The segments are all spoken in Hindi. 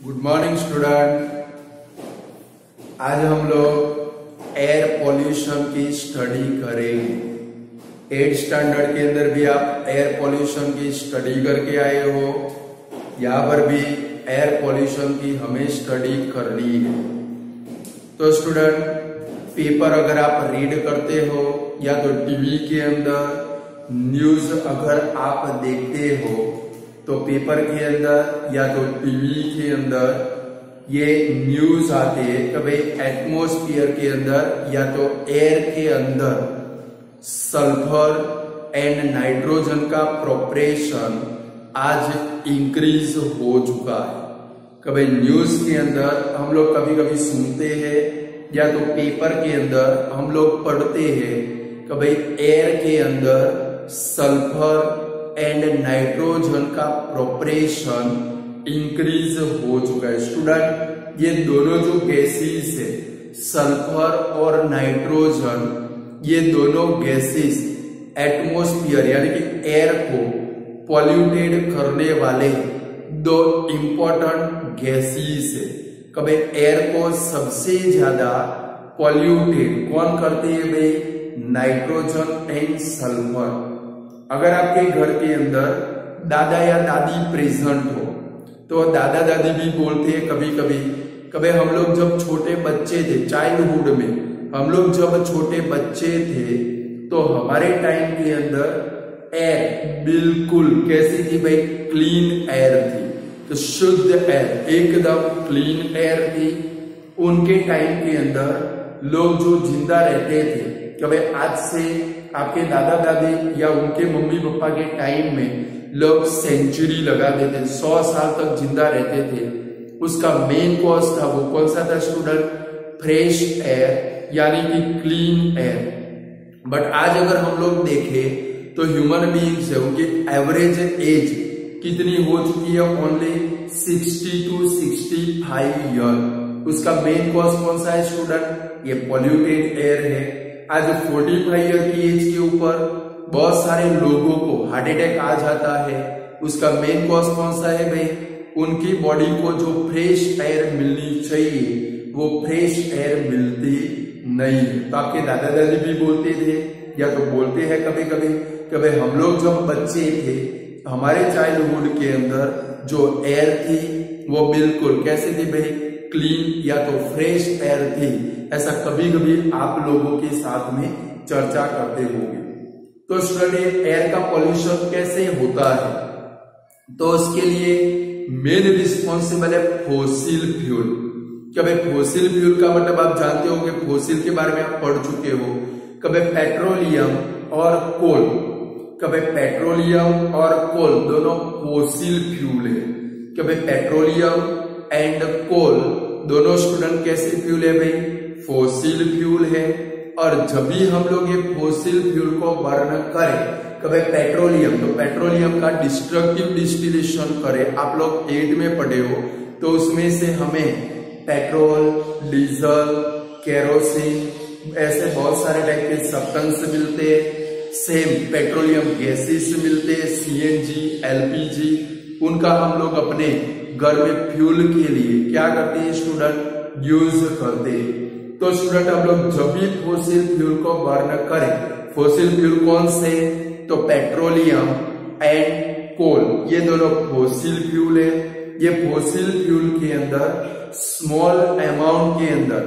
Good morning student. आज हम लोग एयर पॉल्यूशन की स्टडी करेंगे। 8th स्टैंडर्ड के अंदर भी आप एयर पॉल्यूशन की स्टडी करके आए हो, यहाँ पर भी एयर पॉल्यूशन की हमें स्टडी करनी है। तो स्टूडेंट, पेपर अगर आप रीड करते हो या तो टीवी के अंदर न्यूज अगर आप देखते हो तो पेपर के अंदर या तो टीवी के अंदर ये न्यूज आते हैं कि भाई एटमॉस्फेयर के अंदर या तो एयर के अंदर सल्फर एंड नाइट्रोजन का प्रोपरेशन आज इंक्रीज हो चुका है। कभी न्यूज के अंदर हम लोग कभी कभी सुनते हैं या तो पेपर के अंदर हम लोग पढ़ते हैं कि भाई एयर के अंदर सल्फर एंड नाइट्रोजन का प्रोपरेशन इंक्रीज हो चुका है। स्टूडेंट, ये दोनों जो गैसेस है सल्फर और नाइट्रोजन, ये दोनों गैसेस एटमॉस्फेयर यानी कि एयर को पॉल्यूटेड करने वाले दो इंपॉर्टेंट गैसेस है। कभी एयर को सबसे ज्यादा पॉल्यूटेड कौन करते हैं भाई? Nitrogen and sulphur. अगर आपके घर के अंदर दादा या दादी प्रेजेंट हो तो दादा दादी भी बोलते हैं कभी कभी, कभी हम लोग जब छोटे बच्चे थे, चाइल्डहुड में हम लोग जब छोटे बच्चे थे तो हमारे टाइम के अंदर एयर बिल्कुल कैसी थी भाई? क्लीन एयर थी, तो शुद्ध एयर, एकदम क्लीन एयर थी। उनके टाइम के अंदर लोग जो जिंदा रहते थे, कभी आज से आपके दादा दादी या उनके मम्मी पापा के टाइम में लोग सेंचुरी लगा देते, 100 साल तक जिंदा रहते थे। उसका मेन कॉज था, वो कौन सा था स्टूडेंट? फ्रेश एयर यानी कि क्लीन एयर। बट आज अगर हम लोग देखें तो ह्यूमन बीइंग्स है, उनकी एवरेज एज कितनी हो चुकी है? Only 60 to 65 year. उसका मेन कॉज कौन सा है स्टूडेंट? ये पॉल्यूटेड एयर है। आज 45 ईयर की एज के ऊपर बहुत सारे लोगों को हार्ट अटैक आ जाता है। उसका मेन कॉज कौन सा है भाई? उनकी बॉडी को जो फ्रेश एयर मिलनी चाहिए वो फ्रेश एयर मिलती नहीं है। तो आपके दादा दादी भी बोलते थे या तो बोलते हैं कभी कभी, कभी हम लोग जब बच्चे थे हमारे चाइल्डहुड के अंदर जो एयर थी वो बिल्कुल कैसे थी भाई? क्लीन या तो फ्रेश एयर थी। ऐसा कभी कभी आप लोगों के साथ में चर्चा करते होंगे। तो स्टूडेंट, एयर का पॉल्यूशन कैसे होता है? तो उसके लिए मेन रिस्पॉन्सिबल है फॉसिल फ्यूल। कभी फॉसिल फ्यूल का मतलब आप जानते होंगे, फॉसिल के बारे में आप पढ़ चुके हो। कभी पेट्रोलियम और कोल, कभी पेट्रोलियम और कोल दोनों फॉसिल फ्यूल है। कभी पेट्रोलियम एंड कोल दोनों स्टूडेंट कैसे फ्यूल है भाई? फॉसिल फ्यूल है। और जब भी हम लोग ये फॉसिल फ्यूल को बर्न करें, कभी पेट्रोलियम, तो पेट्रोलियम का डिस्ट्रक्टिव डिस्टिलेशन करें, आप लोग 8 में पढ़े हो, तो उसमें से हमें पेट्रोल, डीजल, केरोसिन ऐसे बहुत सारे टाइप के सब्सटेंस मिलते हैं। सेम पेट्रोलियम गैसेस मिलते हैं, सीएनजी, एलपीजी, उनका हम लोग अपने घर में फ्यूल के लिए क्या करते हैं स्टूडेंट? यूज करते हैं। तो स्टूडेंट, हम लोग जब भी फॉसिल फ्यूल को बर्न करें, फॉसिल फ्यूल कौन से? तो पेट्रोलियम एंड कोल, ये दोनों फॉसिल फ्यूल है। ये फॉसिल फ्यूल के अंदर स्मॉल अमाउंट के अंदर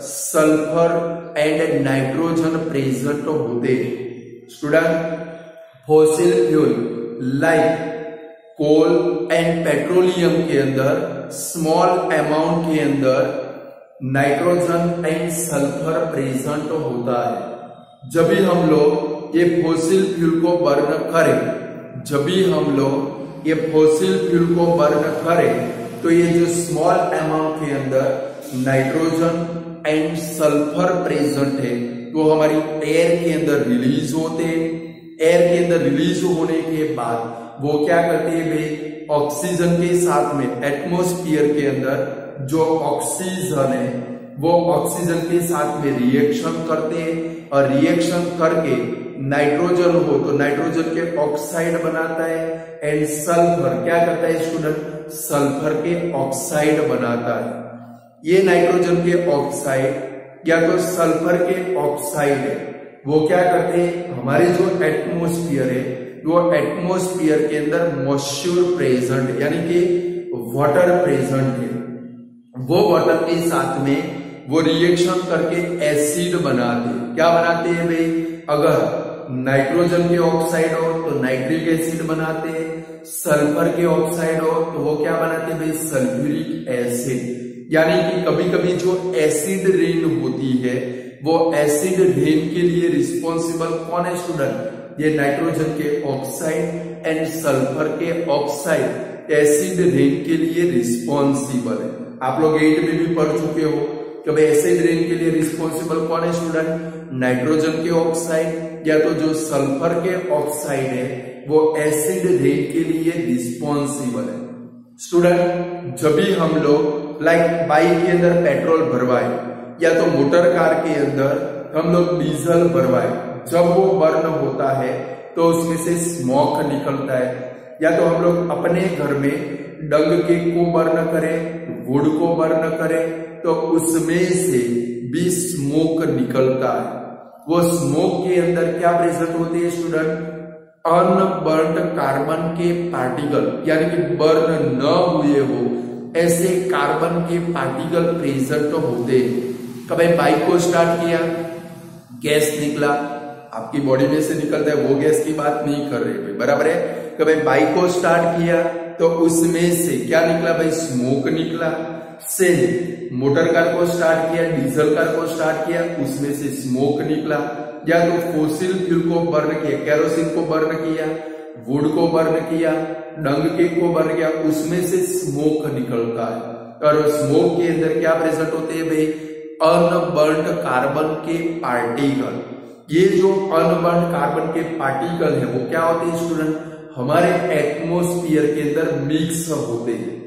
सल्फर एंड नाइट्रोजन प्रेजेंट होते हैं। Student, fossil fuel like coal and petroleum के अंदर स्मॉल अमाउंट के अंदर नाइट्रोजन एंड सल्फर प्रेजेंट होता है। जब भी हम लोग ये फॉसिल फ्यूल को बर्न करें, तो ये जो स्मॉल अमाउंट के अंदर नाइट्रोजन एंड सल्फर प्रेजेंट है वो हमारी एयर के अंदर रिलीज होते हैं। एयर के अंदर रिलीज होने के बाद वो क्या करते हैं भाई? ऑक्सीजन के साथ में एटमॉस्फेयर के अंदर जो ऑक्सीजन है वो ऑक्सीजन के साथ में रिएक्शन करते हैं और रिएक्शन करके नाइट्रोजन हो तो नाइट्रोजन के ऑक्साइड बनाता है, एंड सल्फर क्या करता है स्टूडेंट, सल्फर के ऑक्साइड बनाता है। ये नाइट्रोजन के ऑक्साइड या तो सल्फर के ऑक्साइड है, वो क्या करते हैं, हमारे जो एटमॉस्फेयर है वो एटमॉस्फेयर के अंदर मॉइस्चर प्रेजेंट है, यानी कि वाटर प्रेजेंट है, वो वाटर के साथ में वो रिएक्शन करके एसिड बनाते। क्या बनाते हैं भाई, अगर नाइट्रोजन के ऑक्साइड हो तो नाइट्रिक एसिड बनाते, सल्फर के ऑक्साइड हो तो वो क्या बनाते भाई, सल्फ्यूरिक एसिड। यानी कि कभी कभी जो एसिड रेन होती है वो एसिड रेन के लिए रिस्पॉन्सिबल कौन है स्टूडेंट, ये नाइट्रोजन के ऑक्साइड एंड सल्फर के ऑक्साइड एसिड रेन के लिए रिस्पॉन्सिबल है। आप लोग 8 में भी पढ़ चुके हो कि भाई एसिड रेन के लिए रिस्पॉन्सिबल कौन है स्टूडेंट, नाइट्रोजन के ऑक्साइड या तो जो सल्फर के ऑक्साइड है वो एसिड रेन के लिए रिस्पॉन्सिबल है। स्टूडेंट जब भी हम लोग लाइक बाइक के अंदर पेट्रोल भरवाए या तो मोटर कार के अंदर हम लोग डीजल भरवाए, जब वो बर्न होता है तो उसमें से स्मोक निकलता है, या तो हम लोग अपने घर में डंग के को बर्न करें, वुड को बर्न करें तो उसमें से भी स्मोक निकलता है। वो स्मोक के अंदर क्या प्रेजेंट होते हैं स्टूडेंट, अनबर्न्ड कार्बन के पार्टिकल, यानी कि बर्न न हुए हो ऐसे कार्बन के पार्टिकल प्रेजेंट होते हैं। कभी बाइक को स्टार्ट किया, गैस निकला, आपकी बॉडी में से निकलता है, वो गैस की बात नहीं कर रहे, बराबर है। कभी बाइक को स्टार्ट किया तो उसमें से क्या निकला भाई, स्मोक निकला। से मोटर कार को स्टार्ट किया, डीजल कार को स्टार्ट किया, उसमें से स्मोक निकला। या तो फोसिल फ्यूल को बर्न किया, केरोसिन को बर्न किया, वुड को बर्न किया, डंग के को बर्न किया, उसमें से स्मोक निकलता है। और स्मोक के अंदर क्या प्रेजेंट होते हैं भाई, अनबर्न्ड कार्बन के पार्टिकल। ये जो अनबर्न्ड कार्बन के पार्टिकल है वो क्या होते हैं स्टूडेंट, हमारे एटमॉस्फेयर के अंदर मिक्स होते हैं।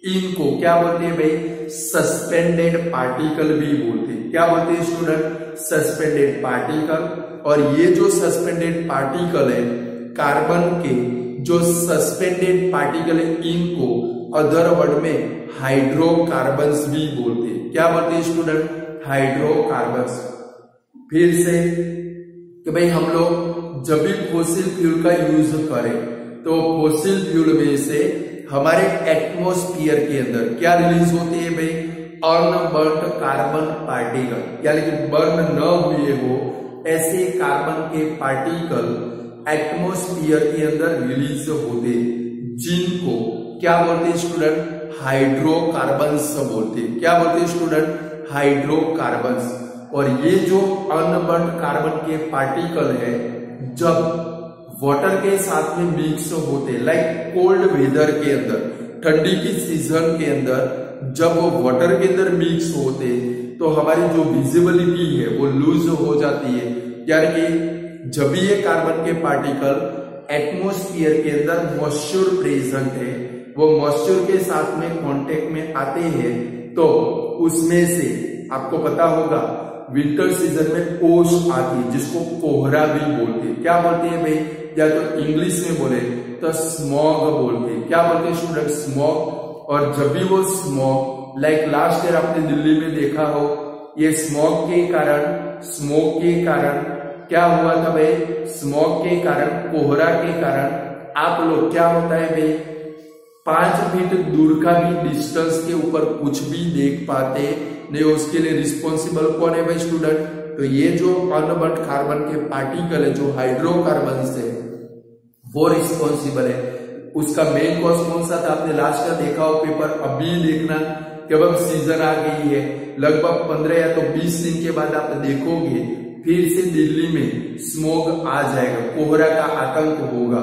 इनको क्या बोलते हैं भाई, सस्पेंडेड पार्टिकल भी बोलते हैं। क्या बोलते हैं स्टूडेंट, सस्पेंडेड पार्टिकल। और ये जो सस्पेंडेड पार्टिकल है कार्बन के, जो सस्पेंडेड पार्टिकल है इनको अदर वर्ड में हाइड्रोकार्बन्स भी बोलते हैं। क्या बोलते हैं स्टूडेंट, हाइड्रोकार्बन्स। फिर से कि भाई हम लोग जब भी फोसिल फ्यूल का यूज करें तो फोसिल फ्यूल में से हमारे एटमॉस्फेयर के अंदर क्या रिलीज होते हैं भाई, अनबर्न्ड कार्बन पार्टिकल, यानी कि बर्न न हुए हो ऐसे कार्बन के पार्टिकल एटमॉस्फेयर के अंदर रिलीज होते, जिनको क्या बोलते हैं स्टूडेंट, हाइड्रोकार्बन्स बोलते हैं। क्या बोलते हैं स्टूडेंट, हाइड्रोकार्बन्स। और ये जो अनबर्न्ड कार्बन के पार्टिकल है जब वाटर के साथ में मिक्स होते, लाइक कोल्ड वेदर के अंदर, ठंडी की सीजन के अंदर जब वो वाटर के अंदर मिक्स होते तो हमारी जो विजिबिलिटी है वो लूज हो जाती है। यानी कि जब भी ये कार्बन के पार्टिकल एटमॉस्फेयर के अंदर मॉइस्चर प्रेजेंट है, वो मॉइस्चर के साथ में कांटेक्ट में आते हैं तो उसमें से आपको पता होगा विंटर सीजन में ओस आती है जिसको कोहरा भी बोलते हैं। क्या बोलते हैं भाई, या तो इंग्लिश में बोले तो स्मॉग बोलते हैं। क्या बोलते हैं स्टूडेंट, स्मॉग। और जब भी वो स्मॉग, लाइक लास्ट ईयर आपने दिल्ली में देखा हो, ये स्मॉग के कारण क्या हुआ था भाई, स्मॉग के कारण, कोहरा के कारण आप लोग क्या होता है भाई 5 फीट दूर का भी डिस्टेंस के ऊपर कुछ भी देख पाते नहीं। उसके लिए रिस्पॉन्सिबल कौन है भाई स्टूडेंट, तो ये जो अनबर्न्ड कार्बन के पार्टिकल है जो हाइड्रोकार्बन से वो रिस्पॉन्सिबल है। उसका मेन कॉज कौन सा था, आपने लास्ट का देखा हो पेपर, अभी देखना कि अब सीजन आ गई है, लगभग 15 या तो 20 दिन के बाद आप देखोगे फिर से दिल्ली में स्मोग आ जाएगा, कोहरा का आतंक होगा।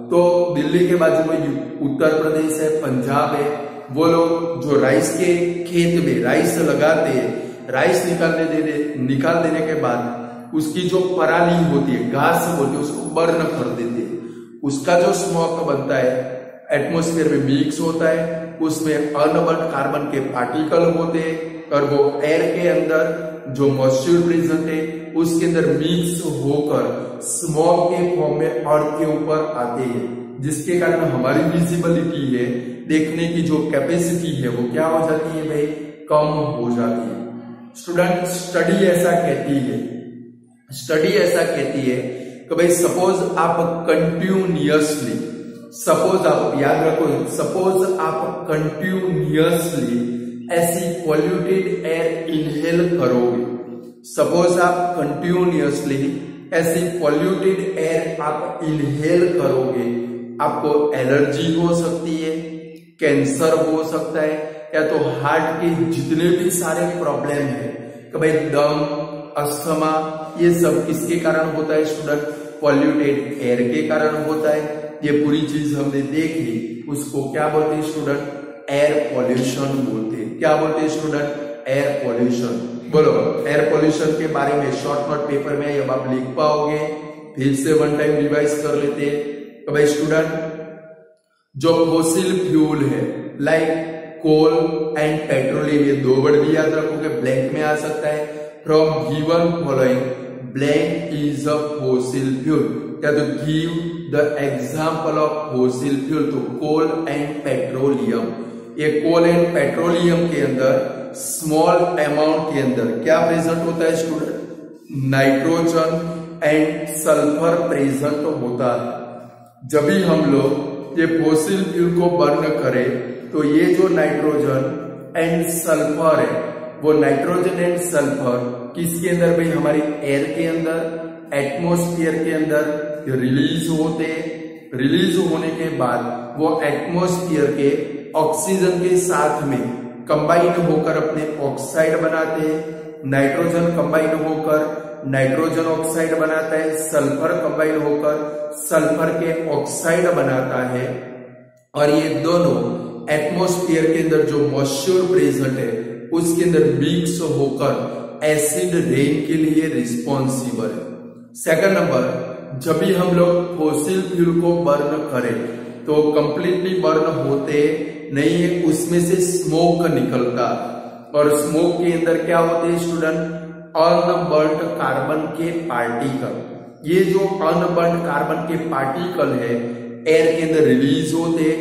तो दिल्ली के बाजू में उत्तर प्रदेश है, पंजाब है, वो लोग जो राइस के खेत में राइस लगाते हैं, राइस निकाल देने के बाद उसकी जो पराली होती है, घास बोलते हैं, उसको बर्न कर देते हैं। उसका जो स्मोक बनता है एटमॉस्फेयर में मिक्स होता है, उसमें अनबर्न्ड कार्बन के पार्टिकल होते हैं और वो एयर के अंदर जो मॉइस्चर प्रेजेंट है उसके अंदर मिक्स होकर स्मॉग के फॉर्म में अर्थ के ऊपर आते हैं, जिसके कारण हमारी विजिबिलिटी है, देखने की जो कैपेसिटी है वो क्या हो जाती है भाई, कम हो जाती है। स्टूडेंट स्टडी ऐसा कहती है कि भाई सपोज आप कंटिन्यूअसली, सपोज आप याद रखो, सपोज आप कंटिन्यूअसली ऐसी पॉल्यूटेड एयर इनहेल करोगे, सपोज आप कंटिन्यूअसली ऐसी पॉल्यूटेड एयर आप इनहेल करोगे, आपको एलर्जी हो सकती है, कैंसर हो सकता है, या तो हार्ट के जितने भी सारे प्रॉब्लम है कि भाई दम, अस्थमा, ये सब किसके कारण होता है स्टूडेंट, पॉल्यूटेड एयर के कारण होता है। ये पूरी चीज हमने देखी, उसको क्या बोलते हैं स्टूडेंट, एयर पॉल्यूशन बोलते हैं। क्या बोलते हैं स्टूडेंट, एयर पॉल्यूशन। बोलो, एयर पॉल्यूशन के बारे में शॉर्ट नोट पेपर में अब आप लिख पाओगे, फिर से वन टाइम रिवाइज कर लेते हैं। तो भाई स्टूडेंट, जो फॉसिल फ्यूल है लाइक कोल एंड पेट्रोलियम, ये दो वर्ड भी याद रखोगे, ब्लैंक में आ सकता है। From given following blank is a fossil fuel, क्या तो give the example of fossil fuel, तो कोल एंड पेट्रोलियम। ये कोल एंड पेट्रोलियम के अंदर स्मॉल अमाउंट के अंदर क्या प्रेजेंट होता है student, nitrogen and sulphur present होता है। जब भी हम लोग ये फॉसिल फ्यूल को बर्न करें तो ये जो नाइट्रोजन एंड सल्फर है, वो नाइट्रोजन एंड सल्फर किसके अंदर भाई, हमारी एयर के अंदर, एटमॉस्फेयर के अंदर रिलीज होते। रिलीज होने के बाद वो एटमॉस्फेयर के ऑक्सीजन के साथ में कंबाइन होकर अपने ऑक्साइड बनाते हैं। नाइट्रोजन कंबाइन होकर नाइट्रोजन ऑक्साइड बनाता है, सल्फर कंबाइन होकर सल्फर के ऑक्साइड बनाता है, और ये दोनों एटमॉस्फेयर के अंदर जो मॉइस्चर प्रेजेंट है उसके अंदर मिक्स होकर एसिड रेन के लिए रिस्पॉन्सिबल है। सेकंड नंबर, जब भी हम लोग फॉसिल फ्यूल को बर्न करें तो कंप्लीटली बर्न होते नहीं है, उसमें से स्मोक निकलता, और स्मोक के अंदर क्या होते हैं स्टूडेंट, अनबर्न्ड कार्बन के पार्टिकल। ये जो अनबर्न्ड कार्बन के पार्टिकल है एयर के अंदर रिलीज होते,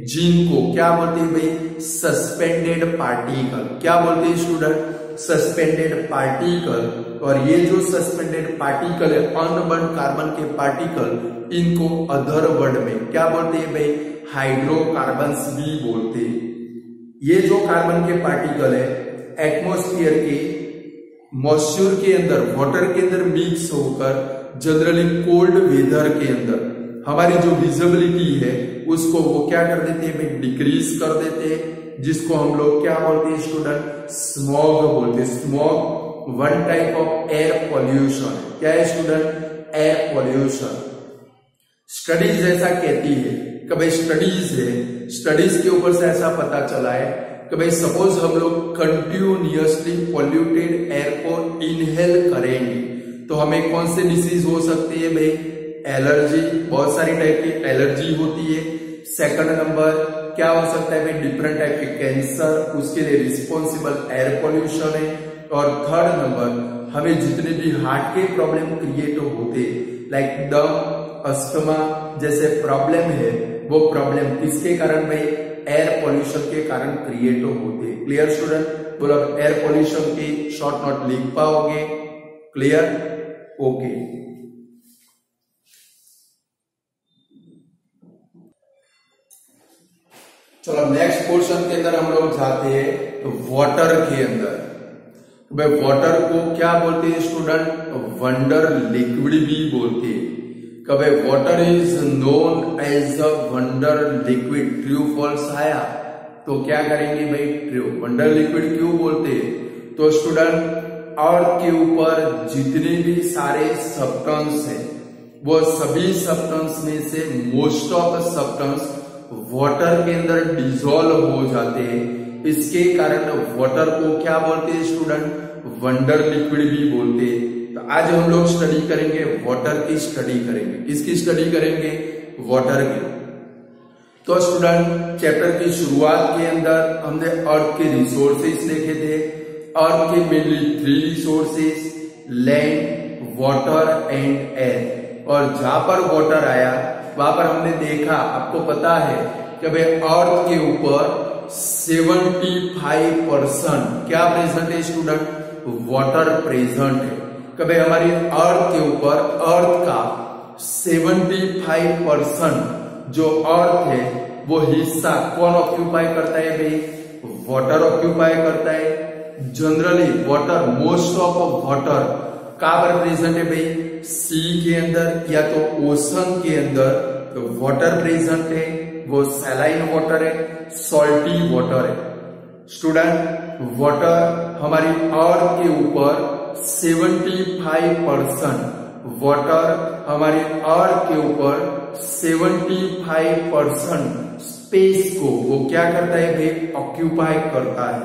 जिनको क्या बोलते हैं भाई, सस्पेंडेड पार्टिकल। क्या बोलते हैं स्टूडेंट, सस्पेंडेड पार्टिकल। और ये जो सस्पेंडेड पार्टिकल है, अनबर्न्ड कार्बन के पार्टिकल, इनको अदर वर्ड में क्या बोलते हैं भाई, हाइड्रोकार्बन्स भी बोलते हैं। ये जो कार्बन के पार्टिकल है एटमॉस्फेयर के मॉइस्चर के अंदर, वाटर के अंदर मिक्स होकर जनरली कोल्ड वेदर के अंदर हमारी जो विजिबिलिटी है उसको वो क्या कर देते हैं, डिक्रीज कर देते हैं, जिसको हम लोग क्या बोलते हैं स्टूडेंट, स्मॉग बोलते हैं। Smog one type of air pollution. क्या है स्टूडेंट, एयर पॉल्यूशन। स्टडीज ऐसा कहती है कि भाई स्टडीज है, स्टडीज के ऊपर से ऐसा पता चला है कि भाई सपोज हम लोग कंटिन्यूअसली पॉल्यूटेड एयर को इनहेल करेंगे तो हमें कौन से डिसीज हो सकती है भाई, एलर्जी, बहुत सारी टाइप की एलर्जी होती है। सेकंड नंबर क्या हो सकता है भाई, डिफरेंट टाइप के कैंसर, उसके लिए रिस्पॉन्सिबल एयर पॉल्यूशन है। और थर्ड नंबर, हमें जितने भी हार्ट के प्रॉब्लम क्रिएट होते लाइक दम, अस्थमा जैसे प्रॉब्लम है, वो प्रॉब्लम किसके कारण भाई, एयर पॉल्यूशन के कारण क्रिएट होते। क्लियर स्टूडेंट, बोलो एयर पॉल्यूशन की शॉर्ट नोट लिख पाओगे, क्लियर, ओके। चलो नेक्स्ट पोर्शन के अंदर हम लोग जाते हैं तो वाटर के अंदर। भाई वाटर को क्या बोलते हैं स्टूडेंट, वंडर लिक्विड भी बोलते हैं। कभी water is known as a wonder liquid, true false आया तो क्या करेंगे भाई, ट्रू। वंडर लिक्विड क्यों बोलते हैं, तो स्टूडेंट अर्थ के ऊपर जितने भी सारे सब्सटेंस हैं वो सभी सब्सटेंस में से मोस्ट ऑफ सब्सटेंस वाटर के अंदर डिसॉल्व हो जाते हैं। इसके कारण वाटर को क्या बोलते हैं स्टूडेंट, वंडर लिक्विड भी बोलते हैं। तो आज हम लोग स्टडी करेंगे, वाटर की स्टडी करेंगे। किसकी स्टडी करेंगे, वाटर की। तो स्टूडेंट चैप्टर की शुरुआत के अंदर हमने अर्थ के रिसोर्सेस देखे थे। अर्थ के mainly 3 resources, land, water and air. और जहां पर वाटर आया वहां पर हमने देखा, आपको पता है कि भाई अर्थ के ऊपर 75% क्या प्रेजेंट है स्टूडेंट? वाटर प्रेजेंट है। कभी हमारी अर्थ के ऊपर अर्थ का 75% जो अर्थ है वो हिस्सा कौन ऑक्यूपाई करता है भाई? वाटर ऑक्यूपाई करता है। Generally water, most of water कहां पर प्रेजेंट है भाई? सी के अंदर या तो ओशन के अंदर तो वाटर प्रेजेंट है। वो सैलाइन वाटर है, सॉल्टी वाटर है। स्टूडेंट, वाटर हमारी अर्थ के ऊपर 75%, वाटर हमारी अर्थ के ऊपर 75% स्पेस को वो क्या करता है भाई? ऑक्यूपाई करता है।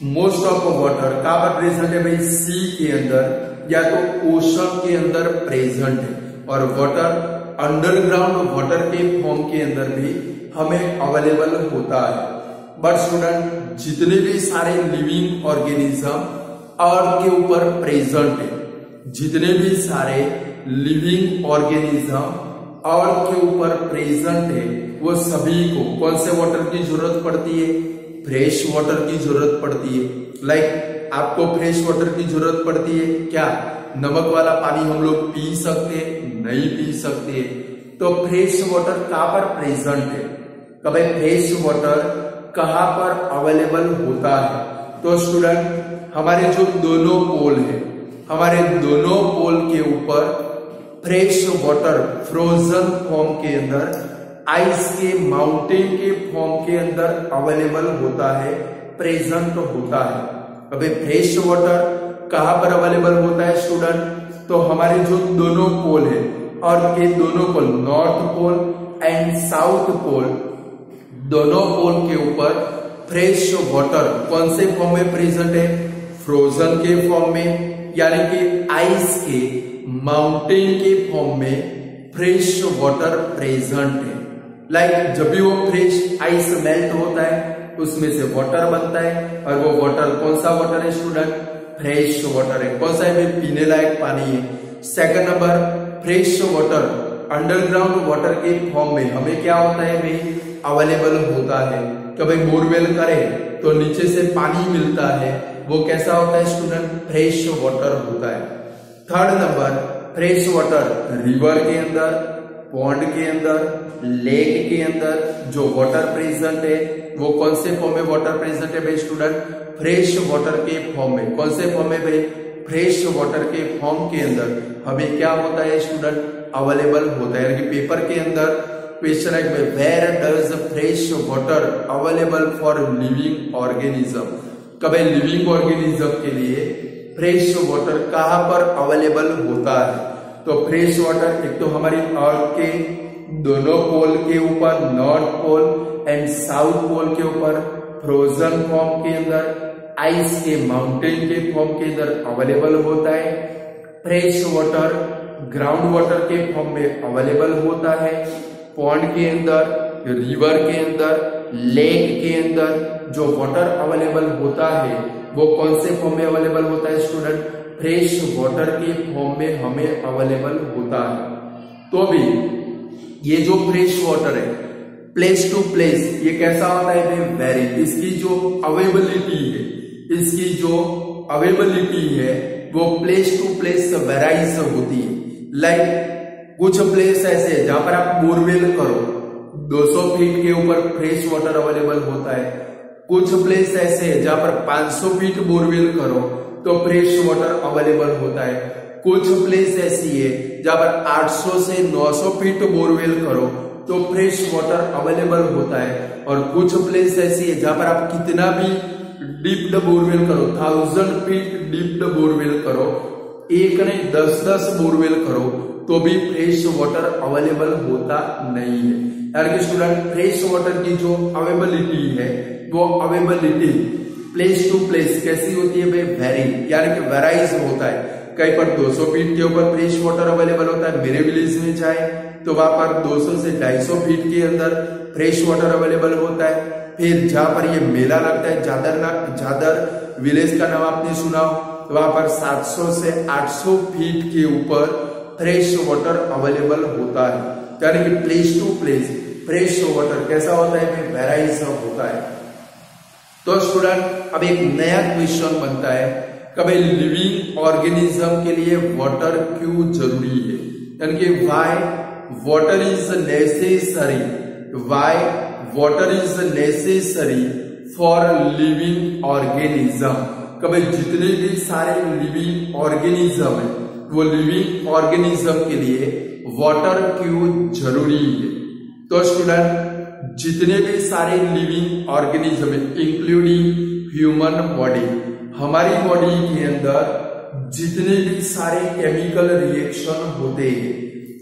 मोस्ट ऑफ वाटर कहां पर प्रेजेंट है भाई? सी के अंदर या तो ओशन के अंदर प्रेजेंट है। और वाटर अंडरग्राउंड वाटर के फॉर्म के अंदर भी हमें अवेलेबल होता है। बट स्टूडेंट, जितने भी सारे लिविंग ऑर्गेनिज्म अर्थ के ऊपर प्रेजेंट है, जितने भी सारे लिविंग ऑर्गेनिज्म अर्थ के ऊपर प्रेजेंट है, वो सभी को कौन से वाटर की जरूरत पड़ती है? फ्रेश वाटर की जरूरत पड़ती है। लाइक आपको फ्रेश वाटर की जरूरत पड़ती है क्या? नमक वाला पानी हम लोग पी सकते हैं? नहीं पी सकते। तो फ्रेश वाटर कहां पर प्रेजेंट है? कभी फ्रेश वाटर कहां पर अवेलेबल होता है? तो स्टूडेंट, हमारे जो दोनों पोल है, हमारे दोनों पोल के ऊपर फ्रेश वाटर फ्रोजन फॉर्म के अंदर, आइस के माउंटेन के फॉर्म के अंदर अवेलेबल होता है, प्रेजेंट होता है। अबे फ्रेश वाटर कहां पर अवेलेबल होता है स्टूडेंट? तो हमारे जो दोनों पोल है और के दोनों pole, north pole and south pole, दोनों पोल के ऊपर फ्रेश वाटर कौन से फॉर्म में प्रेजेंट है? फ्रोजन के फॉर्म में, यानी कि आइस के माउंटेन के फॉर्म में फ्रेश वाटर प्रेजेंट है। लाइक जब भी वो फ्रेश आइस मेल्ट होता है उसमें से वाटर बनता है, और वो वाटर कौन सा वाटर है स्टूडेंट? फ्रेश वाटर है। कौन सा है? पीने लायक पानी है। Second number, fresh water underground water के फॉर्म में हमें क्या होता है भाई? अवेलेबल होता है। कभी बोरवेल करें तो नीचे से पानी मिलता है, वो कैसा होता है स्टूडेंट? फ्रेश वाटर होता है। Third number, fresh water river के अंदर, पॉन्ड के अंदर, लेक के अंदर जो वाटर प्रेजेंट है वो कौन से फॉर्म में वाटर प्रेजेंट है भाई स्टूडेंट? फ्रेश वाटर के फॉर्म में। कौन से फॉर्म में भाई? फ्रेश वाटर के फॉर्म के अंदर हमें क्या होता है स्टूडेंट? अवेलेबल होता है। यानी पेपर के अंदर क्वेश्चन है, where does fresh water available for living organism? कभी लिविंग ऑर्गेनिज्म के लिए फ्रेश वाटर कहां पर अवेलेबल होता है? तो फ्रेश वाटर एक तो हमारी अर्थ के दोनों पोल के ऊपर, north pole and south pole के ऊपर फ्रोजन फॉर्म के अंदर, आइस के माउंटेन के फॉर्म के अंदर अवेलेबल होता है। फ्रेश वाटर ग्राउंड वाटर के फॉर्म में अवेलेबल होता है, पॉन्ड के अंदर, रिवर के अंदर, लेक के अंदर जो वाटर अवेलेबल होता है वो कौन से फॉर्म में अवेलेबल होता है स्टूडेंट? फ्रेश वाटर के फॉर्म में हमें अवेलेबल होता है। तो भी ये जो फ्रेश वाटर है प्लेस टू प्लेस ये कैसा होता है? वेरी, इसकी जो अवेलेबिलिटी है, इसकी जो अवेलेबिलिटी है वो प्लेस टू प्लेस वेराइज होती है। लाइक कुछ प्लेस ऐसे है जहां पर आप बोरवेल करो 200 फीट के ऊपर फ्रेश वाटर अवेलेबल होता है। कुछ प्लेस ऐसे है जहां पर 500 फीट बोरवेल करो तो फ्रेश वाटर अवेलेबल होता है। कुछ प्लेस ऐसी है जहां पर 800 से 900 फीट बोरवेल करो तो फ्रेश वाटर अवेलेबल होता है। और कुछ प्लेस ऐसी है जहां पर आप कितना भी डीप्ड बोरवेल करो, 1000 फीट डीप्ड बोरवेल करो, एक नहीं 10-10 बोरवेल करो तो भी फ्रेश वाटर अवेलेबल होता नहीं है। यानी कि स्टूडेंट, फ्रेश वाटर की जो अवेलेबिलिटी है वो अवेलेबिलिटी प्लेस टू प्लेस कैसी होती है भाई? वेरी, यानी कि वेराइज होता है। कहीं पर 200 फीट के ऊपर फ्रेश वाटर अवेलेबल होता है, मेरे विलेज में जाए तो वहां पर 200 से 250 फीट के अंदर फ्रेश वाटर अवेलेबल होता है। फिर जहां पर ये मेला लगता है, जादर विलेज का नाम आपने सुना हो, वहां पर 700 से 800 फीट के ऊपर फ्रेश वाटर अवेलेबल होता है, यानी कि place to place fresh water कैसा होता है, वेराइज होता है। तो स्टूडेंट अब एक नया क्वेश्चन बनता है कभी लिविंग ऑर्गेनिज्म के लिए वाटर क्यों जरूरी है, यानी कि Y water is necessary, Y water is necessary for living organism. कभी जितने भी सारे लिविंग ऑर्गेनिज्म है वो लिविंग ऑर्गेनिज्म के लिए वाटर क्यों जरूरी है। तो स्टूडेंट जितने भी सारे लिविंग ऑर्गेनिज्म है इंक्लूडिंग ह्यूमन बॉडी, हमारी बॉडी के अंदर जितने भी सारे केमिकल रिएक्शन होते हैं,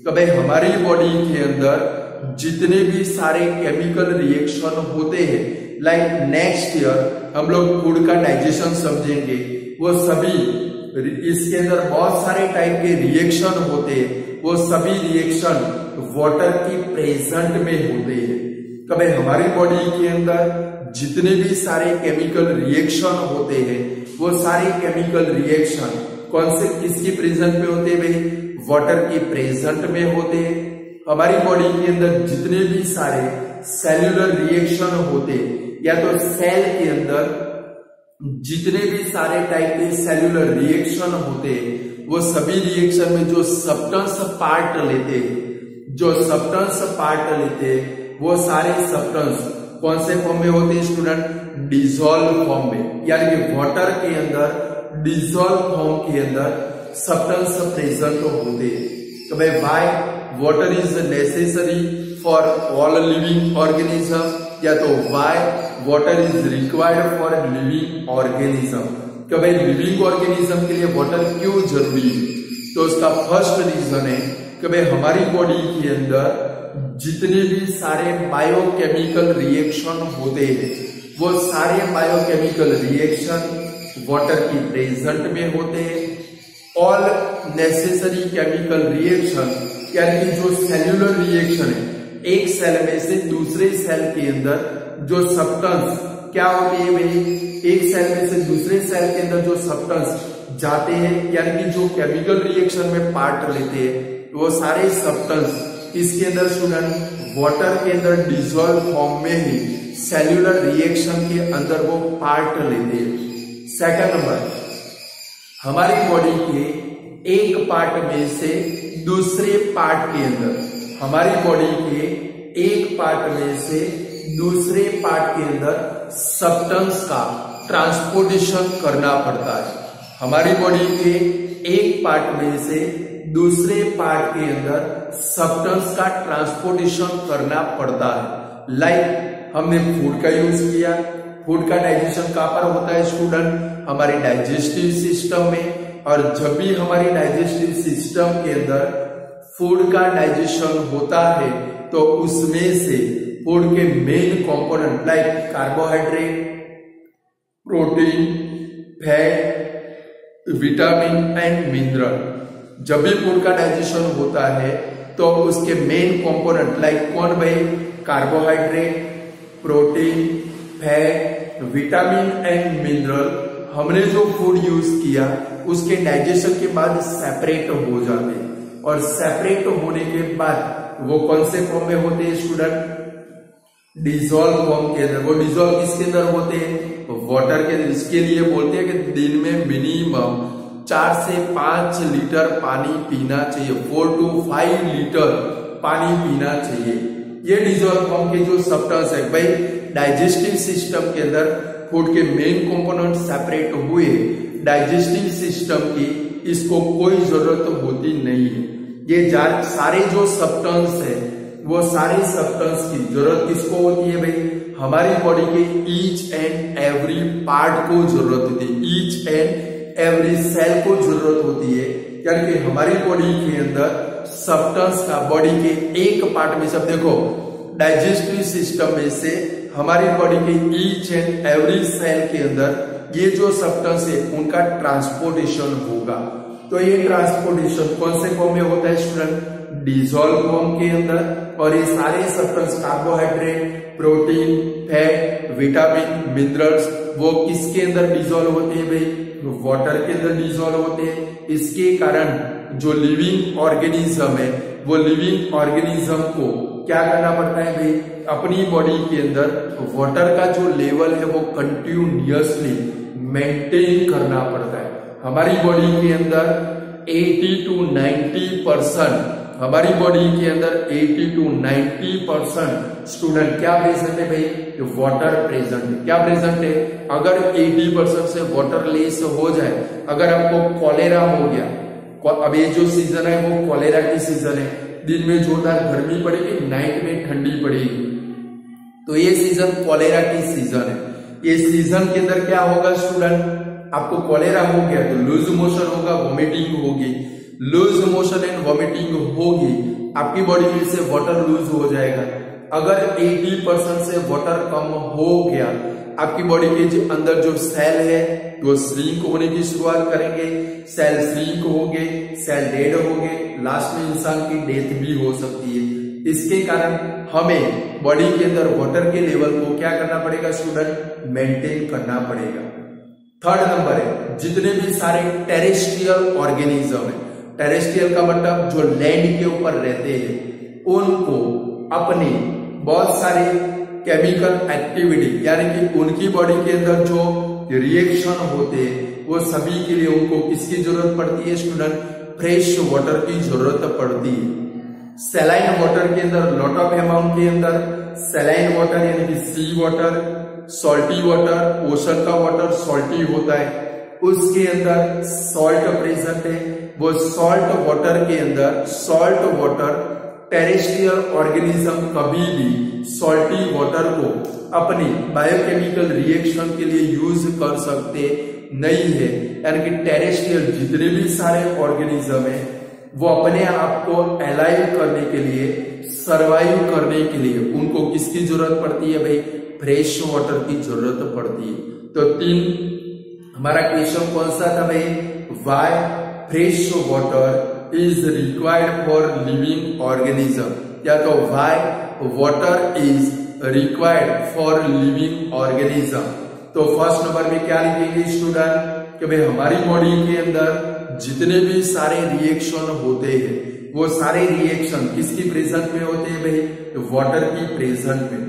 कभी हमारी बॉडी के अंदर जितने भी सारे केमिकल रिएक्शन होते हैं, लाइक नेक्स्ट ईयर हम लोग फूड का डाइजेशन समझेंगे, वो सभी इसके अंदर बहुत सारे टाइप के रिएक्शन होते हैं, वो सभी रिएक्शन वाटर की प्रेजेंट में होते हैं। कभी हमारी बॉडी के अंदर जितने भी सारे केमिकल रिएक्शन होते हैं वो सारे केमिकल रिएक्शन कौन से किसकी प्रेजेंट में होते हैं भाई, वाटर की प्रेजेंट में होते हैं। हमारी बॉडी के अंदर जितने भी सारे सेल्यूलर रिएक्शन होते या तो सेल के अंदर जितने भी सारे टाइप के सेल्यूलर रिएक्शन होते वो सभी रिएक्शन में जो सब्सटेंस पार्ट लेते, जो सब्सटेंस पार्ट लेते वो सारे सब्सटेंस कौन से फॉर्म में होते हैं स्टूडेंट, डिसॉल्व फॉर्म में, यानी कि वाटर के अंदर डिसॉल्व फॉर्म के अंदर सब्सटेंस प्रेजेंट होते। तो भाई Y water is necessary for all living organism, या तो why water is required for living organism. कि भाई लिविंग ऑर्गेनिज्म के लिए वाटर क्यों जरूरी है, तो उसका फर्स्ट रीजन है कि भाई हमारी बॉडी के अंदर जितने भी सारे बायोकेमिकल रिएक्शन होते हैं वो सारे बायोकेमिकल रिएक्शन वाटर की प्रेजेंट में होते हैं। ऑल नेसेसरी केमिकल रिएक्शन, यानी कि जो सेल्यूलर रिएक्शन है, एक सेल में से दूसरे सेल के अंदर जो सब्सटेंस क्या होती है भाई, एक सेल में से दूसरे सेल के अंदर जो सब्सटेंस जाते हैं, यानी कि जो केमिकल रिएक्शन में पार्ट लेते हैं, वो सारे सब्सटेंस इसके अंदर स्टूडेंट वाटर के अंदर डिसॉल्व फॉर्म में ही सेल्यूलर रिएक्शन के अंदर वो पार्ट लेते हैं। सेकंड नंबर, हमारी बॉडी के एक पार्ट में से दूसरे पार्ट के अंदर, हमारी बॉडी के एक पार्ट में से दूसरे पार्ट के अंदर सब्सटेंस का ट्रांसपोर्टेशन करना पड़ता है। हमारी बॉडी के एक पार्ट में से दूसरे पार्ट के अंदर सब्सटेंस का ट्रांसपोर्टेशन करना पड़ता है। लाइक हमने फूड का यूज किया, फूड का डाइजेशन कहां पर होता है स्टूडेंट, हमारे डाइजेस्टिव सिस्टम में। और जब भी हमारी डाइजेस्टिव सिस्टम के अंदर फूड का डाइजेशन होता है तो उसमें से फूड के main component like carbohydrate, protein, fat, vitamin and mineral, जब भी फूड का डाइजेशन होता है तो उसके मेन कंपोनेंट लाइक कौन भाई, carbohydrate, protein, fat, vitamin and mineral, हमने जो फूड यूज किया उसके डाइजेशन के बाद सेपरेट हो जाते हैं। और सेपरेट होने के बाद वो कौन से फॉर्म में होते हैं स्टूडेंट, डिसॉल्व फॉर्म के अंदर। वो डिसॉल्व किसके अंदर होते हैं, वाटर के अंदर। इसके लिए बोलते हैं कि दिन में मिनिमम 4 से 5 लीटर पानी पीना चाहिए, 4 to 5 लीटर पानी पीना चाहिए। ये डिसॉल्व फॉर्म के जो सब्सटेंस है भाई, डाइजेस्टिव सिस्टम के अंदर फूड के मेन कंपोनेंट सेपरेट हुए, डाइजेस्टिव सिस्टम की इसको कोई जरूरत होती नहीं है। ये सारे जो सब्सटेंस है वो सारे सब्सटेंस की जरूरत किसको होती है भाई, हमारी बॉडी के ईच एंड एवरी पार्ट को जरूरत होती है, ईच एंड एवरी सेल को जरूरत होती है। यानी कि हमारी बॉडी के अंदर सब्सटेंस का बॉडी के एक पार्ट में, सब देखो डाइजेस्टिव सिस्टम में से हमारी बॉडी के ईच एंड एवरी सेल के अंदर ये जो सब्सटेंस है उनका ट्रांसपोर्टेशन होगा। तो ये ट्रांसपोर्टेशन कौन से फॉर्म में होता है स्टूडेंट, डिसॉल्व फॉर्म के अंदर। और ये सारे substance carbohydrate, protein, fat, vitamin, minerals वो किसके अंदर डिसॉल्व होते हैं भाई, वाटर के अंदर डिजोल्व होते हैं। इसके कारण जो लिविंग ऑर्गेनिज्म है वो लिविंग ऑर्गेनिज्म को क्या करना पड़ता है भाई, अपनी बॉडी के अंदर वाटर का जो लेवल है वो कंटिन्यूअसली मेंटेन करना पड़ता है। हमारी बॉडी के अंदर 80 to 90%, हमारी बॉडी के अंदर 80 to 90% स्टूडेंट क्या प्रेजेंट है भाई, वाटर प्रेजेंट है। क्या प्रेजेंट है, अगर 80% से वाटर लेस हो जाए, अगर आपको कॉलेरा हो गया, अब ये जो सीजन है वो कॉलेरा की सीजन है, दिन में जोरदार गर्मी पड़ेगी, नाइट में ठंडी पड़ेगी, तो ये सीजन कॉलेरा की सीजन है। ये सीजन के अंदर क्या होगा स्टूडेंट, आपको कॉलेरा हो गया तो लूज मोशन होगा, वॉमिटिंग होगी, लूज मोशन एंड वॉमिटिंग होगी, आपकी बॉडी में से वाटर लूज हो जाएगा। अगर 80% से वाटर कम हो गया, आपकी बॉडी के अंदर जो सेल है वो श्रिंक होने की शुरुआत करेंगे, सेल श्रिंक होंगे, सेल डेड होंगे, लास्ट में इंसान की डेथ भी हो सकती है। इसके कारण हमें बॉडी के अंदर वाटर के लेवल को क्या करना पड़ेगा स्टूडेंट, मेंटेन करना पड़ेगा। थर्ड नंबर है, जितने भी सारे टेरेस्ट्रियल ऑर्गेनिज्म है, टेरेस्ट्रियल का मतलब जो लैंड के ऊपर रहते हैं, उनको अपनी बहुत सारे केमिकल एक्टिविटी यानी कि उनकी बॉडी के अंदर जो रिएक्शन होते हैं वो सभी के लिए उनको किसकी जरूरत पड़ती है स्टूडेंट, फ्रेश वाटर की जरूरत पड़ती है। सैलाइन वाटर के अंदर लॉट ऑफ अमाउंट के अंदर सैलाइन वाटर यानी कि सी वाटर, सॉल्टी वाटर, ओशन का वाटर सॉल्टी होता है, उसके अंदर सॉल्ट प्रेजेंट है। वो सॉल्ट वाटर के अंदर सॉल्ट वाटर टेरेस्ट्रियल ऑर्गेनिज्म कभी भी सॉल्टी वाटर को अपनी बायोकेमिकल रिएक्शन के लिए यूज कर सकते नहीं है। यानी कि टेरेस्ट्रियल जितने भी सारे ऑर्गेनिज्म है वो अपने आप को अलाइव करने के लिए, सरवाइव करने के लिए उनको किसकी जरूरत पड़ती है भाई, फ्रेश वाटर की जरूरत पड़ती है। तो 3 हमारा क्वेश्चन कौन सा था भाई, why fresh water is required for living organism, या तो why water is required for living organism. तो फर्स्ट नंबर में क्या लिखेंगे स्टूडेंट कि भाई हमारी बॉडी के अंदर जितने भी सारे रिएक्शन होते हैं वो सारे रिएक्शन किसकी प्रेजेंट में होते हैं भाई, वाटर की प्रेजेंट में।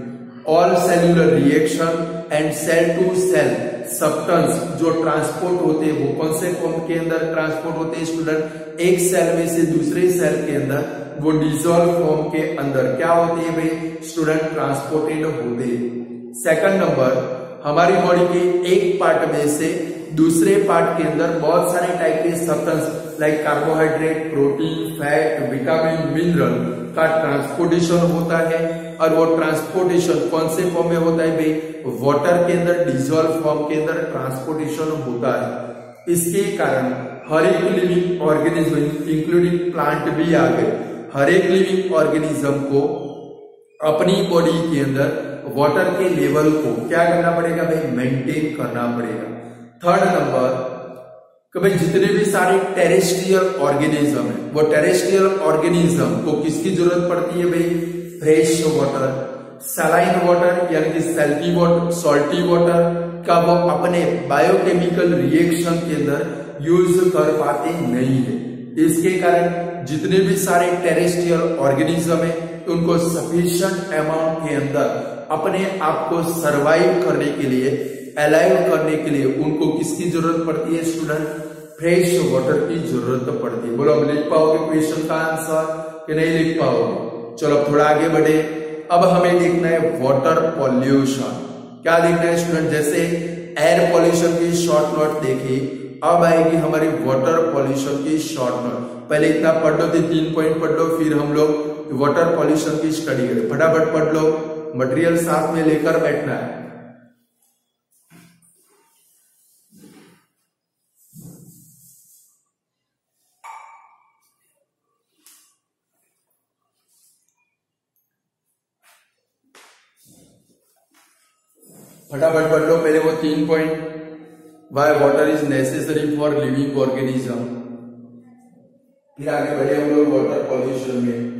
All cellular reaction and cell to cell substance जो ट्रांसपोर्ट होते हैं वो कौन से फॉर्म के अंदर ट्रांसपोर्ट होते हैं स्टूडेंट, एक सेल में से दूसरे सेल के अंदर वो डिसॉल्व फॉर्म के अंदर क्या होते हैं भाई स्टूडेंट, ट्रांसपोर्टेड होते हैं। सेकंड नंबर, हमारी बॉडी के एक पार्ट में से दूसरे पार्ट के अंदर बहुत सारे टाइप के substance like carbohydrate, protein, fat, vitamin, mineral का ट्रांसपोर्टेशन होता है, और वो ट्रांसपोर्टेशन कौन से फॉर्म में होता है भाई, वाटर के अंदर डिसॉल्व फॉर्म के अंदर ट्रांसपोर्टेशन होता है। इसके कारण हर एक लिविंग ऑर्गेनिज्म इंक्लूडिंग प्लांट भी आ गए, हर एक लिविंग ऑर्गेनिज्म को अपनी बॉडी के अंदर वाटर के लेवल को क्या करना पड़ेगा भाई, मेंटेन करना पड़ेगा। थर्ड नंबर कि भाई जितने भी सारे टेरेस्ट्रियल ऑर्गेनिज्म है वो टेरेस्ट्रियल ऑर्गेनिज्म को किसकी जरूरत पड़ती है भाई, फ्रेश वाटर। सलाइन वाटर यानी कि सैल्टी वाटर, सॉल्टी वाटर का वो अपने बायोकेमिकल रिएक्शन के अंदर यूज कर पाते नहीं है। इसके कारण जितने भी सारे टेरेस्ट्रियल ऑर्गेनिज्म है उनको सफिशिएंट अमाउंट के अंदर अपने आप को सरवाइव करने के लिए, अलाइव करने के लिए उनको किसकी जरूरत पड़ती है स्टूडेंट, फ्रेश वाटर की जरूरत पड़ती है। बोलो अब लिख पाओगे क्वेश्चन का आंसर कि नहीं लिख पाओगे? चलो थोड़ा आगे बढ़े। अब हमें देखना है वाटर पॉल्यूशन। क्या देखना है स्टूडेंट, जैसे एयर पॉल्यूशन की शॉर्ट नोट देखी, अब आएगी हमारी वाटर पॉल्यूशन की शॉर्ट नोट। पहले इतना पढ़ लो, 3 पॉइंट पढ़ लो, फिर हम लोग वाटर पॉल्यूशन की स्टडी करें। फटाफट पढ़ लो, मटेरियल साथ में लेकर बैठना है। फटाफट पढ़ लो पहले वो 3 point, Y water is necessary for living organism, फिर आगे बढ़े हम लोग वाटर पॉल्यूशन में।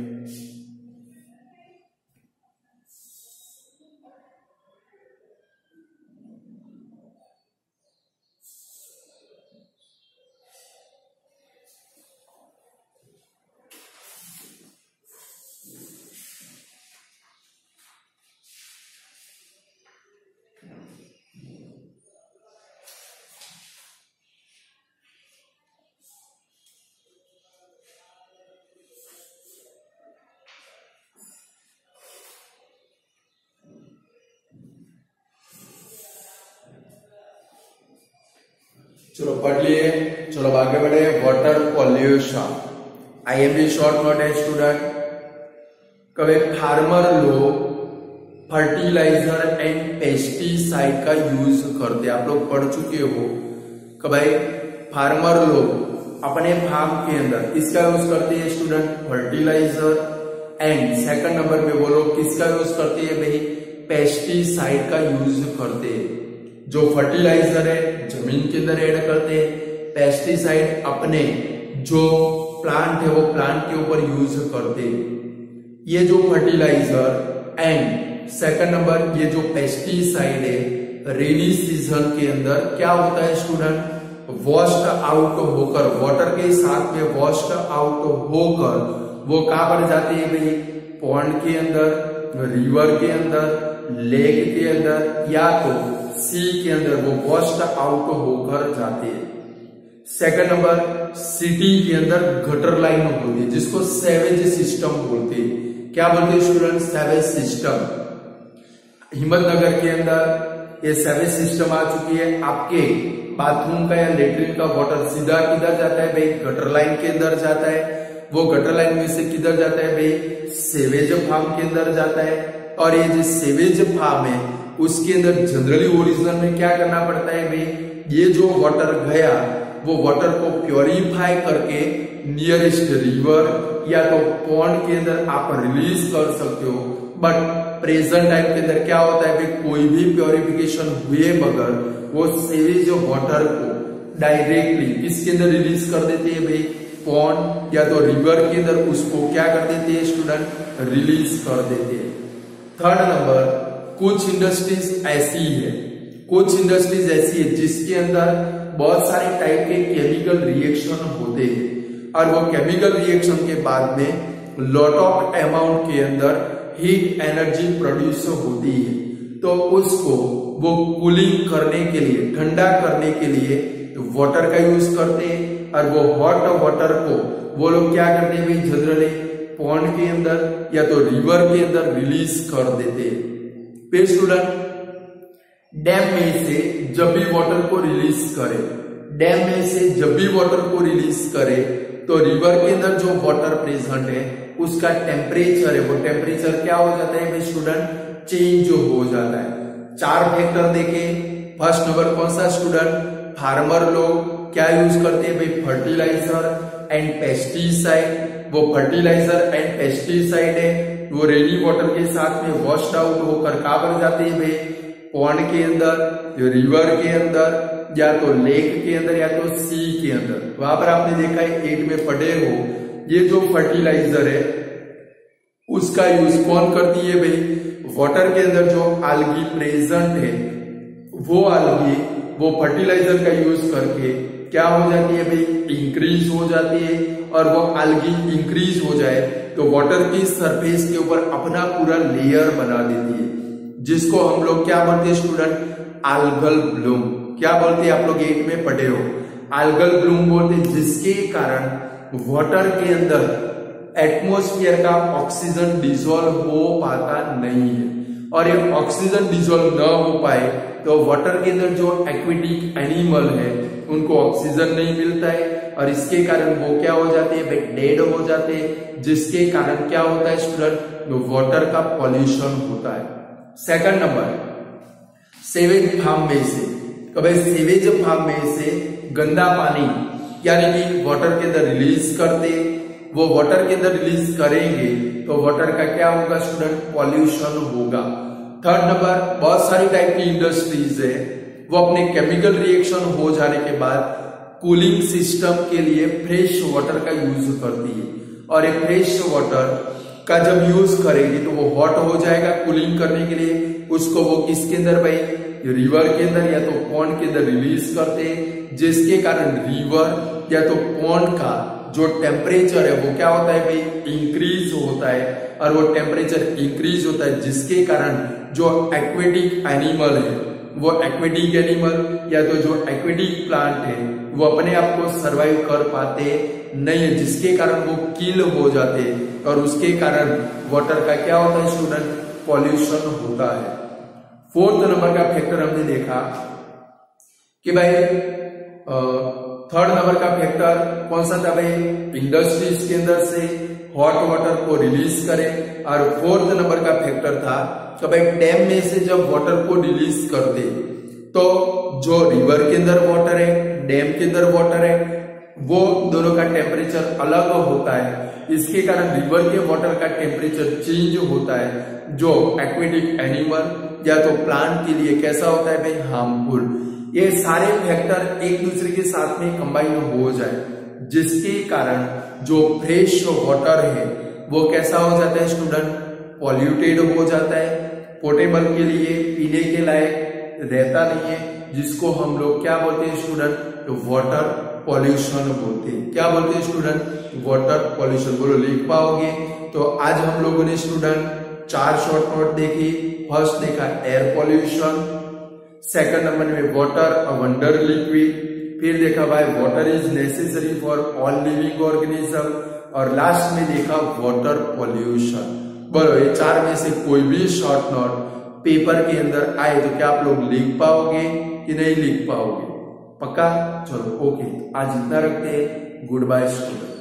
चलो पढ़ लिए। चलो आगे बढ़े। Water pollution, IMP short note है स्टूडेंट। कभी फार्मर लोग फर्टिलाइजर एंड पेस्टिसाइड का यूज करते हैं, आप लोग पढ़ चुके हो कि भाई फार्मर लोग अपने फार्म के अंदर किसका यूज करते हैं student, fertilizer, and second number पे बोलो किसका यूज करते हैं भाई, पेस्टिसाइड का यूज करते हैं। जो फर्टिलाइजर है जमीन के अंदर ऐड करते हैं, पेस्टिसाइड अपने जो प्लांट है वो प्लांट के ऊपर यूज करते हैं। ये जो फर्टिलाइजर एंड सेकंड नंबर ये जो पेस्टिसाइड है रेनी सीजन के अंदर क्या होता है स्टूडेंट, वॉश्ड आउट होकर वाटर के साथ में वॉश्ड आउट होकर वो कहां पर जाते हैं भाई, पॉन्ड के अंदर, रिवर के अंदर, लेक के अंदर या तो सी के अंदर वो वॉश्ड आउट होकर जाते हैं। सेकंड नंबर सिटी के अंदर गटर लाइन होती है जिसको सेवेज सिस्टम बोलते हैं। क्या बोलते हैं स्टूडेंट, सेवेज सिस्टम। हिम्मतनगर के अंदर ये सेवेज सिस्टम आ चुकी है। आपके बाथरूम का या लेटरिन का वाटर सीधा किधर जाता है भाई, गटर लाइन के अंदर जाता है। वो गटर लाइन में से किधर जाता है भाई, सेवेज फार्म के अंदर जाता है। और ये जो सेवेज फार्म है उसके अंदर जनरली ओरिजिनल में क्या करना पड़ता है भाई, ये जो वाटर गया वो वाटर को प्योरीफाई करके नियरेस्ट रिवर या तो पॉन्ड के अंदर आप रिलीज कर सकते हो। बट प्रेजेंट टाइम के अंदर क्या होता है भाई, कोई भी प्योरिफिकेशन हुए बगैर वो सेवेज वाटर को डायरेक्टली किसके अंदर रिलीज कर देते हैं भाई, पॉन्ड या तो रिवर के अंदर उसको क्या कर देते हैं स्टूडेंट, रिलीज कर देते हैं। थर्ड नंबर कुछ इंडस्ट्रीज ऐसी है, कुछ इंडस्ट्रीज ऐसी है जिसके अंदर बहुत सारे टाइप के केमिकल रिएक्शन होते हैं और वो केमिकल रिएक्शन के बाद में लॉट ऑफ अमाउंट के अंदर हीट एनर्जी प्रोड्यूस होती है। तो उसको वो कूलिंग करने के लिए, ठंडा करने के लिए वाटर का यूज करते हैं और वो हॉट वाटर को वो लोग क्या करते हैं भाई, जनरली पॉन्ड के अंदर या तो रिवर के अंदर रिलीज कर देते हैं। फिर स्टूडेंट डैम में से जब भी वाटर को रिलीज करे, डैम में से जब भी वाटर को रिलीज करे तो रिवर के अंदर जो वाटर प्रेजेंट है उसका टेम्परेचर है वो टेम्परेचर क्या हो जाता है भाई स्टूडेंट, चेंज हो जाता है। 4 फैक्टर देखे। फर्स्ट नंबर कौन सा स्टूडेंट, फार्मर लोग क्या यूज करते हैं भाई, फर्टिलाइजर एंड पेस्टिसाइड। वो फर्टिलाइजर एंड पेस्टिसाइड है वो रेनी वाटर के साथ में वॉश्ड आउट होकर कहां पर जाते हैं भाई, पॉन्ड के अंदर, रिवर के अंदर या तो लेक के अंदर या तो सी के अंदर। वहां पर आपने देखा है 8 में पढ़े हो, ये जो फर्टिलाइजर है उसका यूज कौन करती है भाई, वाटर के अंदर जो आल्गी प्रेजेंट है वो आल्गी वो फर्टिलाइजर का यूज करके क्या हो जाती है भाई, इंक्रीज हो जाती है। और वो आल्गी इंक्रीज हो जाए तो वाटर की सरफेस के ऊपर अपना पूरा लेयर बना देती है जिसको हम लोग क्या बोलते हैं स्टूडेंट, आल्गल ब्लूम। क्या बोलते हैं आप लोग 8 में पढ़े हो, आल्गल ब्लूम बोलते हैं, जिसके कारण वाटर के अंदर एटमॉस्फेयर का ऑक्सीजन डिसॉल्व हो पाता नहीं है। और ये ऑक्सीजन डिसॉल्व न हो पाए तो वाटर के अंदर जो एक्वेटिक एनिमल है उनको ऑक्सीजन नहीं मिलता है और इसके कारण वो क्या हो जाते हैं, डेड हो जाते हैं, जिसके कारण क्या होता है स्टूडेंट, वाटर का पॉल्यूशन होता है। सेकंड नंबर सेवेज फार्म में से, कभी सेवेज फार्म में से गंदा पानी यानी कि वाटर के अंदर रिलीज करते, वो वाटर के अंदर रिलीज करेंगे तो वाटर का क्या होगा स्टूडेंट, पॉल्यूशन होगा। थर्ड नंबर बहुत सारी टाइप की इंडस्ट्रीज है वो अपने केमिकल रिएक्शन हो जाने के बाद कूलिंग सिस्टम के लिए फ्रेश वाटर का यूज करती है और एक फ्रेश वाटर का जब यूज करेगी तो वो हॉट हो जाएगा कूलिंग करने के लिए। उसको वो किसके अंदर भाई, रिवर के अंदर या तो पॉन्ड के अंदर रिलीज करते हैं, जिसके कारण रिवर या तो पॉन्ड का जो टेम्परेचर है वो क्या होता है भाई, इंक्रीज होता है। और वो टेम्परेचर इंक्रीज होता है जिसके कारण जो एक्वेटिक एनिमल है वो एक्वेटिक एनिमल या तो जो एक्वेटिक प्लांट है वो अपने आप को सरवाइव कर पाते नहीं है, जिसके कारण वो किल हो जाते हैं और उसके कारण वाटर का क्या होता है स्टूडेंट, पॉल्यूशन होता है। फोर्थ नंबर का फैक्टर हमने देखा कि भाई थर्ड नंबर का फैक्टर कौन सा था भाई, इंडस्ट्रीज के अंदर से हॉट वाटर को रिलीज करें। और फोर्थ नंबर का फैक्टर था कि भाई डैम में से जब वाटर को रिलीज करते तो जो रिवर के अंदर वाटर है, डैम के अंदर वाटर है, वो दोनों का टेम्परेचर अलग होता है। इसके कारण रिवर के वाटर का टेम्परेचर चेंज होता है, जो एक्वेटिक एनिमल या तो प्लांट के लिए कैसा होता है भाई, हार्मफुल। ये सारे फैक्टर एक दूसरे के साथ में कंबाइन हो जाए, जिसके कारण जो फ्रेश वाटर है वो कैसा हो जाता है स्टूडेंट, पॉल्यूटेड हो जाता है, पोर्टेबल के लिए पीने के लायक रहता नहीं है, जिसको हम लोग क्या बोलते हैं स्टूडेंट, तो वाटर पॉल्यूशन बोलते हैं। क्या बोलते हैं स्टूडेंट, वाटर पॉल्यूशन। बोलो लिख पाओगे। तो आज हम लोगों ने स्टूडेंट 4 शॉर्ट नोट देखी। फर्स्ट देखा एयर पॉल्यूशन, सेकंड नंबर में वाटर अ वंडर लिक्विड, फिर देखा भाई water is necessary for all living organism, और लास्ट में देखा वाटर पॉल्यूशन। बोलो ये 4 में से कोई भी शॉर्ट नोट पेपर के अंदर आए तो क्या आप लोग लिख पाओगे कि नहीं लिख पाओगे, पक्का? चलो ओके, आज इतना रखते हैं। Goodbye student.